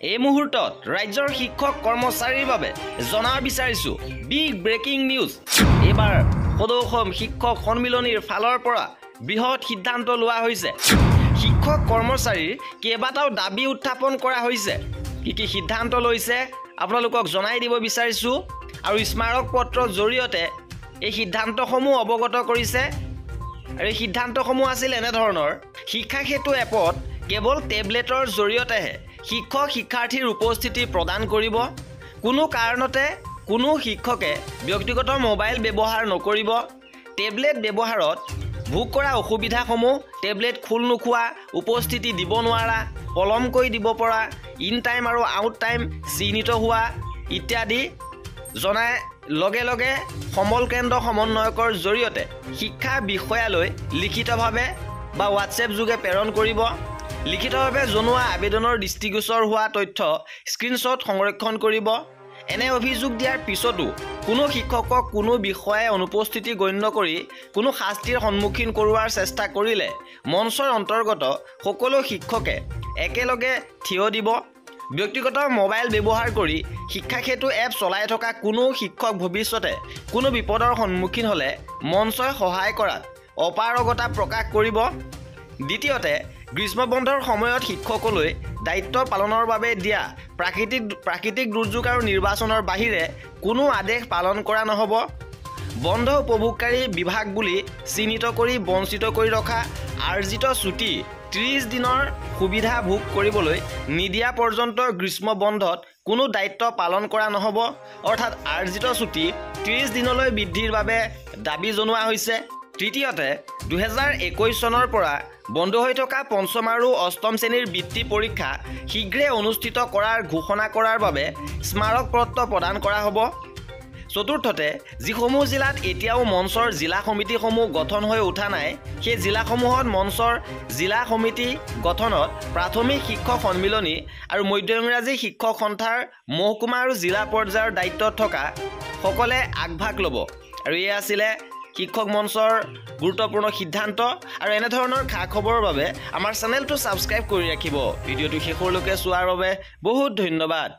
এই মুহূৰ্তত ৰাজ্যৰ শিক্ষক কৰ্মচাৰীৰ বাবে জনা বিচাৰিছো বিগ ব্ৰেকিং নিউজ। এবাৰ সদৌ শিক্ষক সন্মিলনীৰ ফালৰ পৰা বৃহৎ সিদ্ধান্ত লোৱা হৈছে। শিক্ষক কৰ্মচাৰীৰ কেইবাটাও দাবী উত্থাপন কৰা হৈছে। কি সিদ্ধান্ত লৈছে আপোনালোকক জনাই দিব বিচাৰিছো আৰু স্মাৰক পত্ৰৰ জৰিয়তে এই সিদ্ধান্তসমূহ অৱগত কৰিছে। আৰু এই সিদ্ধান্তসমূহ আছিল এনেধৰণৰ: শিক্ষা সেতু এপত কেৱল টেবলেটৰ জৰিয়তেহে শিক্ষক শিক্ষাৰ্থীৰ উপস্থিতি প্ৰদান কৰিব। কোনো কাৰণতে কোনো শিক্ষকে ব্যক্তিগত মোবাইল ব্যৱহাৰ নকৰিব। টেবলেট ব্যৱহাৰত ভোগ কৰা অসুবিধাসমূহ টেবলেট খোল নোখোৱা, উপস্থিতি দিব নোৱাৰা, পলমকৈ দিব পৰা, ইন টাইম আৰু আউট টাইম চিহ্নিত হোৱা ইত্যাদি জনাই লগে লগে সমল কেন্দ্ৰ সমন্বয়কৰ জৰিয়তে শিক্ষা বিষয়ালৈ লিখিতভাৱে বা হোৱাটছএপ যোগে প্ৰেৰণ কৰিব। লিখিতভাৱে জনোৱা আবেদনৰ দৃষ্টিগোচৰ হোৱা তথ্য স্ক্ৰীনশ্বট সংৰক্ষণ কৰিব। এনে অভিযোগ দিয়াৰ পিছতো কোনো শিক্ষকক কোনো বিষয়ে অনুপস্থিতি গণ্য কৰি কোনো শাস্তিৰ সন্মুখীন কৰোৱাৰ চেষ্টা কৰিলে মঞ্চৰ অন্তৰ্গত সকলো শিক্ষকে একেলগে থিয় দিব। ব্যক্তিগত মোবাইল ব্যৱহাৰ কৰি শিক্ষা সেতু এপ চলাই থকা কোনো শিক্ষক ভৱিষ্যতে কোনো বিপদৰ সন্মুখীন হ'লে মঞ্চই সহায় কৰাত অপাৰগতা প্ৰকাশ কৰিব। দ্বিতীয়তে, গ্ৰীষ্ম বন্ধৰ সময়ত শিক্ষকলৈ দায়িত্ব পালনৰ বাবে দিয়া প্ৰাকৃতিক দুৰ্যোগ আৰু নিৰ্বাচনৰ বাহিৰে কোনো আদেশ পালন কৰা নহ'ব। বন্ধ উপভোগকাৰী বিভাগ বুলি চিহ্নিত কৰি বঞ্চিত কৰি ৰখা আৰ্জিত ছুটি 30 দিনৰ সুবিধা ভোগ কৰিবলৈ নিদিয়া পৰ্যন্ত গ্ৰীষ্ম বন্ধত কোনো দায়িত্ব পালন কৰা নহ'ব। অৰ্থাৎ আৰ্জিত ছুটি 30 দিনলৈ বৃদ্ধিৰ বাবে দাবী জনোৱা হৈছে। তৃতীয়তে, 2021 চনৰ পৰা বন্ধ হৈ থকা পঞ্চম আৰু অষ্টম শ্ৰেণীৰ বৃত্তি পৰীক্ষা শীঘ্ৰে অনুষ্ঠিত কৰাৰ ঘোষণা কৰাৰ বাবে স্মাৰক পত্ৰ প্ৰদান কৰা হ'ব। চতুৰ্থতে, যিসমূহ জিলাত এতিয়াও মঞ্চৰ জিলা সমিতিসমূহ গঠন হৈ উঠা নাই, সেই জিলাসমূহত মঞ্চৰ জিলা সমিতি গঠনত প্ৰাথমিক শিক্ষক সন্মিলনী আৰু মধ্য ইংৰাজী শিক্ষক সন্থাৰ মহকুমা আৰু জিলা পৰ্যায়ৰ দায়িত্বত থকা সকলে আগভাগ ল'ব। আৰু এয়া আছিলে শিক্ষক মঞ্চৰ গুৰুত্বপূৰ্ণ সিদ্ধান্ত। আৰু এনেধৰণৰ খা খবৰৰ বাবে আমাৰ চেনেলটো ছাবস্ক্ৰাইব কৰি ৰাখিব। ভিডিঅ'টো শেষলৈকে চোৱাৰ বাবে বহুত ধন্যবাদ।